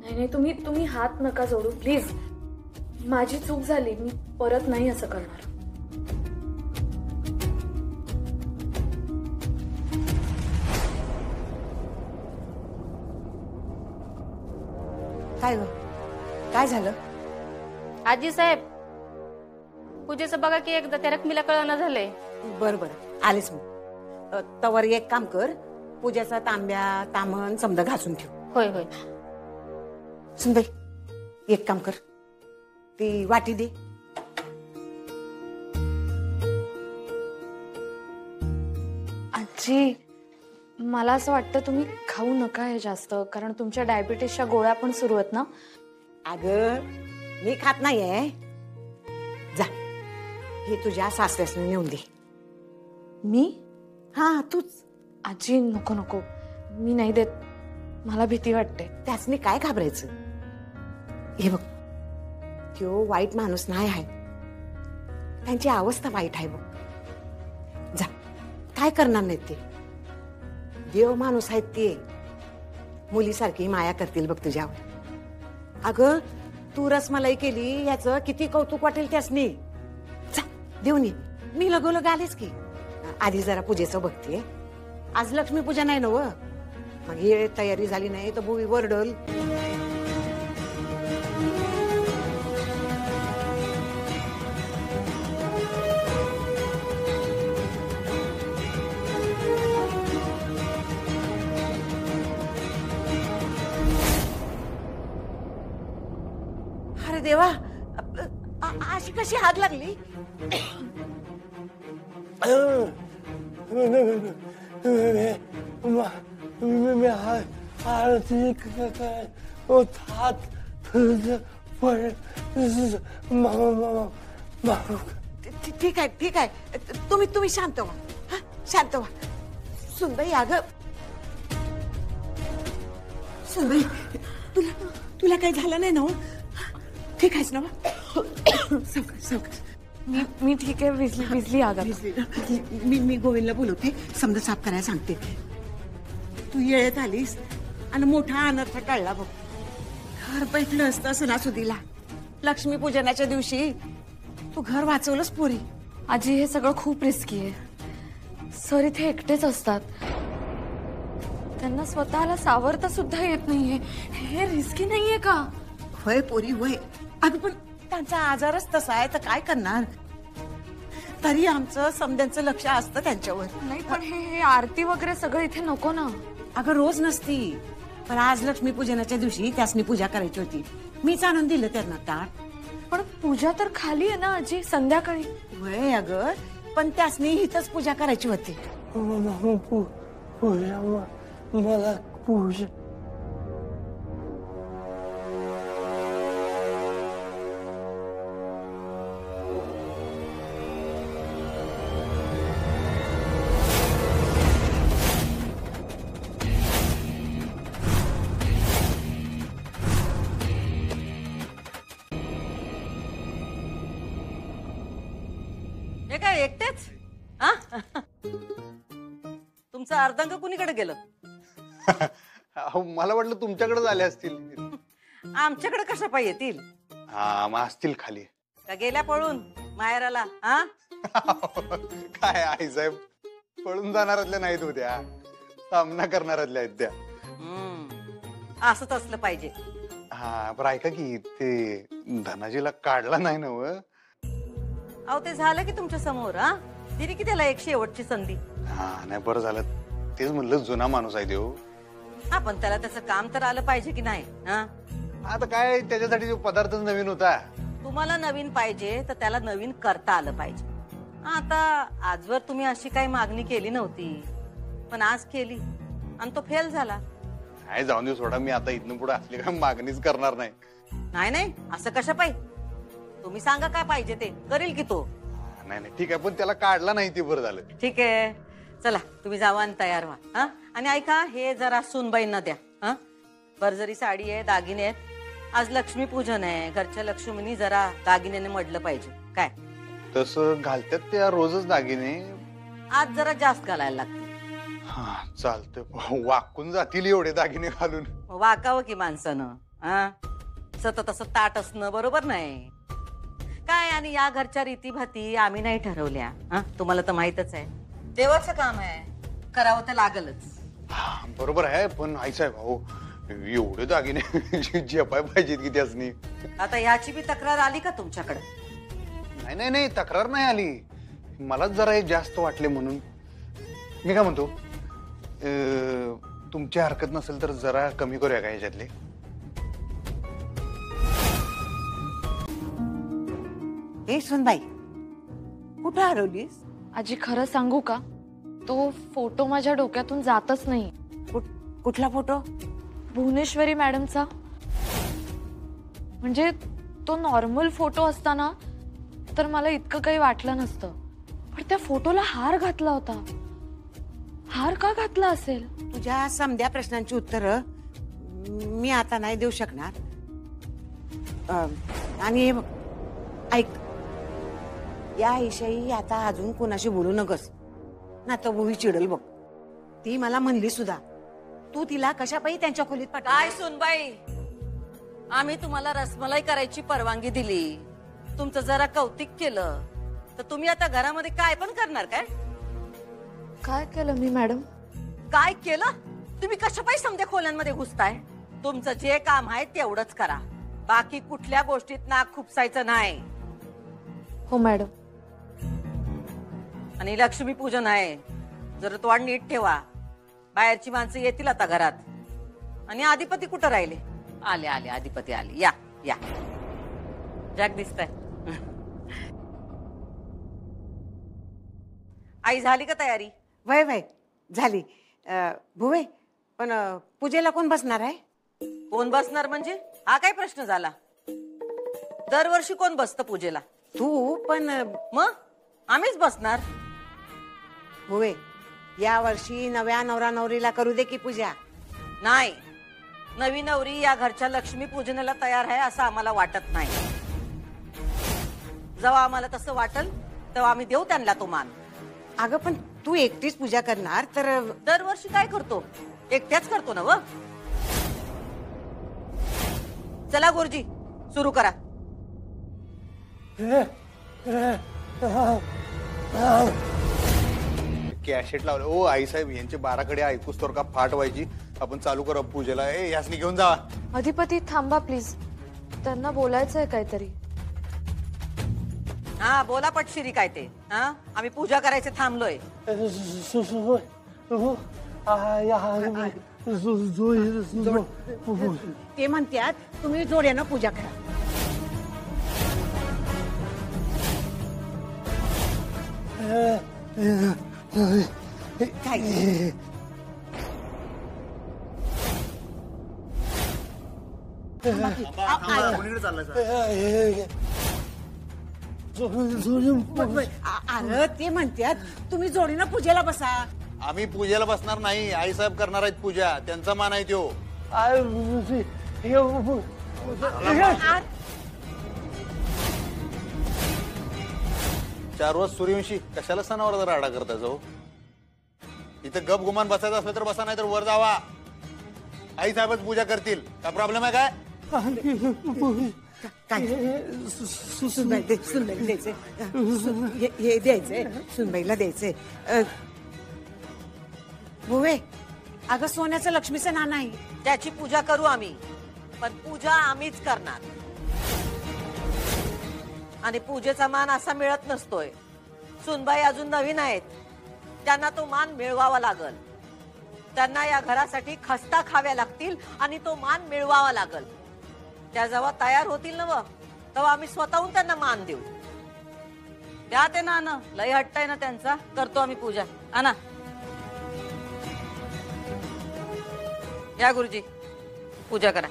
नाही नाही, तुम्ही तुम्ही हात नका जोडू प्लीज. माझी चूक झाली, मी परत नाही असं करणार. काय ग, काय झालं? आजी साहेब, पूजेचं बघा की एकदा, त्या रकमीला कळना झालंय. बर बर, आलेच मग. तवर एक काम कर, पूजेचा तांब्या तामण समजा घासून ठेव. होय होय. सुनबाई, एक काम कर, ती वाटी दे. आजी, मला असं वाटतं तुम्ही खाऊ नका हे जास्त, कारण तुमच्या डायबिटीसच्या गोळ्या पण सुरू आहेत ना. अगं, मी खात नाहीये. जा, हे तुझ्या सासऱ्यासने नेऊन दे. मी? हा, तूच. आजी नको नको, मी नाही देत, मला भीती वाटते. त्यासनी काय घाबरायचं? हे बघ, तो वाईट माणूस नाही आहे, त्यांची अवस्था वाईट आहे बघ. जा, काय करणार नाहीत ते. देव माणूस आहेत ते, मुलीसारखी माया करतील बघ तुझ्यावर. अगं, तू रसमलाई केली याचं किती कौतुक वाटेल त्यासनी. जा, देऊन ये. मी लगोलग आलेच की. आधी जरा पूजेचं बघते. आज लक्ष्मी पूजा नाही नव, मग हे तयारी झाली नाही तर भुवी वरडल. अरे देवा, अशी कशी आग लागली? ठीक आहे ठीक आहे, तुम्ही शांत व्हा. शांत व्हा. सुनबाई, अगं सुनबाई, तुला काही झालं नाही ना? ठीक आहेस ना? सावकाश सावकाश. मी ठीक आहे. भिजली आग. मी गोविंदला बोलवते, समजा साफ करायला सांगते. तू येळेत आलीस आणि मोठा अनर्थ टळला बघ. घर बैठलं असतं सणासुदीला. लक्ष्मी पूजनाच्या दिवशी तू घर वाचवलंस पोरी. आजी, हे सगळं खूप रिस्की आहे. सर इथे एकटेच असतात, त्यांना स्वतःला सावरता सुद्धा येत नाहीये. हे रिस्की नाहीये का? होय पोरी होय. अगं, पण त्यांचा आजारच तसा आहे, तर काय करणार? तरी आमचं समद्यांचं लक्ष असतं त्यांच्यावर. नाही, पण हे आरती वगैरे सगळं इथे नको ना. अगं, रोज नसती, पण आज लक्ष्मी पूजनाच्या दिवशी त्यासनी पूजा करायची होती. मीच आणून दिलं त्यांना ताट. पण पूजा तर खाली आहे ना आजी, संध्याकाळी. होय अगं, पण त्यासनी इथंच पूजा करायची होती. मला पूजा. हे काय एकटेच? तुमचं अर्धांग कुणीकडे गेलं? मला वाटलं तुमच्याकडे झाले असतील. आमच्याकडे कशा पाय येतील? हा, मग असतील खाली. का गेल्या पळून माहेराला? काय आई साहेब, पळून जाणाऱ्यातल्या नाहीत उद्या, सामना करणाऱ्यातल्या आहेत त्या. असंच असलं पाहिजे. हा, बरं ऐका की, ते धनाजीला काढला नाही ना? अहो, ते झालं की तुमच्या समोर. दिली की त्याला एक शेवटची संधी. हा, नाही, बरं झालं. तेच म्हणलं, जुना माणूस आहे देव. पण त्याला त्याचं काम तर आलं पाहिजे की नाही? आता काय, त्याच्यासाठी पदार्थच नवीन होता. तुम्हाला नवीन पाहिजे तर त्याला नवीन करता आलं पाहिजे. आता आजवर तुम्ही अशी काही मागणी केली नव्हती, पण आज केली आणि तो फेल झाला. नाही, जाऊन देऊ, सोडा. मी आता इथनं पुढे असली काय मागणीच करणार नाही. नाही, असं कशा पाहिजे? तुम्ही सांगा काय पाहिजे ते करेल की तो. नाही, ठीक आहे, पण त्याला काढला नाही ते बरं झालं. ठीक आहे, चला तुम्ही जावा आणि तयार व्हा. आणि ऐका, हे जरा सूनबाईंना द्या. बरजरी साडी आहे, दागिने आहेत. आज लक्ष्मी पूजन आहे, घरच्या लक्ष्मीनी जरा दागिन्याने मडलं पाहिजे. काय तसं घालतात त्या रोजच दागिने, आज जरा जास्त घालायला लागतील. हा, चालतं. वाकून जातील एवढे दागिने घालून. वाकावं की माणसानं. हा सतत असं ताट असणं बरोबर नाही काय. आणि या घरच्या रीतीभाती आम्ही नाही ठरवल्या. हा तुम्हाला तर माहितच आहे, देवाचं काम आहे, करावं तर लागलच. हा, बरोबर आहे, पण आईसाहेब अहो एवढे दागिने जपाय पाहिजेत की त्यासनी. आता ह्याची बी तक्रार आली का तुमच्याकडे? नाही नाही नाही, तक्रार नाही आली, मलाच जरा एक जास्त वाटले म्हणून. मी काय म्हणतो, तुमची हरकत नसेल तर जरा कमी करूया का ह्याच्यातले? ए सुनबाई, कुठं हरवलीस? आजी खरं सांगू का, तो फोटो माझ्या डोक्यातून जातच नाही. कुठला फोटो? भुवनेश्वरी मॅडमचा. म्हणजे तो नॉर्मल फोटो असताना तर मला इतकं काही वाटलं नसतं, पण त्या फोटोला हार घातला होता. हार का घातला असेल? तुझ्या समध्या प्रश्नांची उत्तरं मी आता नाही देऊ शकणार. आणि हे बघ, ऐक, या विषयी आता अजून कोणाशी बोलू नकस, ना तर भुवी चिडल बघ. ती मला म्हणली सुद्धा, तू तिला कशापायी त्यांच्या खोलीत पाठव. काय सुनबाई, आम्ही तुम्हाला रसमलाई करायची परवानगी दिली, तुमचं जरा कौतिक केलं, तर तुम्ही आता घरामध्ये काय पण करणार काय? काय केलं मी मॅडम? काय केलं? तुम्ही कशापायी समध्या खोल्यांमध्ये घुसताय? तुमचं जे काम आहे तेवढंच करा, बाकी कुठल्या गोष्टीत नाक खुपसायचं नाही. हो मॅडम. आणि लक्ष्मी पूजन आहे, जर तोंड नीट ठेवा, बाहेरची माणसं येतील आता घरात. आणि अधिपती कुठं राहिले? आले आले, अधिपती आले, या या. जॅक दिसतंय. आई झाली का तयारी? वय वय झाली. भुवे, पण पूजेला कोण बसणार आहे? कोण बसणार म्हणजे हा काय प्रश्न झाला? दरवर्षी कोण बसतं पूजेला? तू पण. मग आम्हीच बसणार. भुवे, या वर्षी नव्या नवरा नवरीला करू दे की पूजा. नाही, नवी नवरी या घरच्या लक्ष्मी पूजनाला तयार आहे असं आम्हाला वाटत नाही. जेव्हा आम्हाला तसं वाटल तेव्हा आम्ही देऊ त्यांना तो मान. अगं पण तू एकटीच पूजा करणार तर? दरवर्षी काय करतो, एकट्याच करतो ना व. चला गुरुजी, सुरू करा. कॅशेट लावले. ओ आईसाहेब, यांचे 12 कडे ऐकूस तर का फाट व्हायची. आपण चालू करू पूजेला. यासनी घेऊन जावा. अधिपती थांबा प्लीज, त्यांना बोलायचंय काहीतरी. हा बोला पटशिरी काय ते. हा आम्ही पूजा करायचे थांबलोय. ते म्हणतात तुम्ही जोड्यानं पूजा करा. काय अरे ते म्हणतात तुम्ही जोडीनं पूजेला बसा. आम्ही पूजेला बसणार नाही, आईसाहेब करणार आहेत पूजा, त्यांचा मान आहे त्यो. चार रोज सूर्यवंशी कशाला सणावर राडा करता जाऊ. इथं गप गुमान बसायचं असलं तर बसा, नाही तर वर जावा. आईसाहेबच पूजा करतील. काय प्रॉब्लेम आहे काय? काय सुनबाई द्यायचंय, हे द्यायचंय, सुनबाईला द्यायचंय. भुवे, अगं सोन्याचं लक्ष्मीचं नाणं आहे, त्याची पूजा करू आम्ही, पण पूजा आम्हीच करणार. आणि पूजेचा मान असा मिळत नसतोय. सुनबाई अजून नवीन आहेत, त्यांना तो मान मिळवावा लागल. त्यांना या घरासाठी खस्ता खाव्या लागतील आणि तो मान मिळवावा लागल. त्या जेव्हा तयार होतील ना तेव्हा आम्ही स्वतःहून त्यांना मान देऊ. द्या ते नाणं, लय हट्ट आहे ना त्यांचा. करतो आम्ही पूजा. आणा या गुरुजी, पूजा करा.